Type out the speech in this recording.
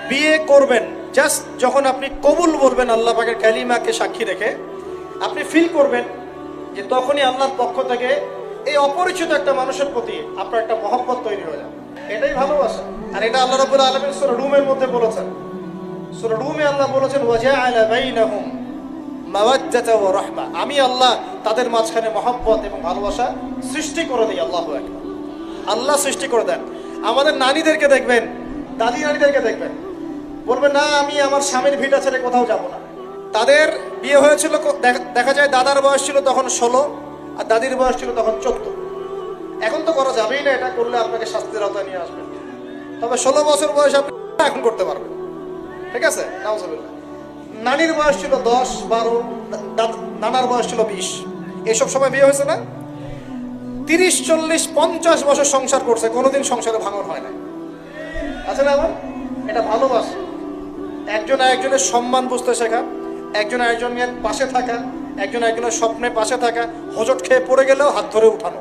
বিয়ে করবেন জাস্ট যখন আপনি কবুল বলবেন আল্লাহ পাকের কালিমাকে সাক্ষী রেখে, আপনি ফিল করবেন যে তখনই আল্লাহর পক্ষ থেকে এই অপরিচিত একটা মানুষের প্রতি আপনার একটা মহব্বত তৈরি হয়ে যাবে। এটাই ভালোবাসা। আর এটা আল্লাহ রাব্বুল আলামিন সূরা রুমের মধ্যে বলেছেন। সূরা রুমে আল্লাহ বলেছেন ওয়াজআলা বাইনাহুম মাওয়াজ্জাতা ওয়া রাহমা, আমি আল্লাহ তাদের মাঝখানে মহব্বত এবং ভালোবাসা সৃষ্টি করে দিই। আল্লাহু আকবার। আল্লাহ সৃষ্টি করে দেন। আমাদের নানীদেরকে দেখবেন, দাদি নানীদেরকে দেখবেন, বলবেন না আমি আমার স্বামীর ভিটা ছেড়ে কোথাও যাব না। তাদের বিয়ে হয়েছিল, দেখা যায় দাদার বয়স ছিল তখন 16 আর দাদির বয়স ছিল তখন 14। এখন তো করা যাবেই না, এটা করলে আপনাকে শাস্তির আওতায় নিয়ে আসবেন। তবে 16 বছর বয়স আপনি এখন করতে পারবেন, ঠিক আছে? নাউজুবিল্লাহ। নানির বয়স ছিল 10, 12, নানার বয়স ছিল 20। এইসব সময় বিয়ে হয়েছে না? 30, 40, 50 বছর সংসার করছে, কোনোদিন সংসারে ভাঙন হয় না। আছে না? আমার এটা ভালোবাসা। একজন আরেকজনের সম্মান বুঝতে শেখা, একজন আরেকজনের পাশে থাকা, একজন আরেকজনের স্বপ্নে পাশে থাকা, হোঁচট খেয়ে পড়ে গেলেও হাত ধরে উঠানো।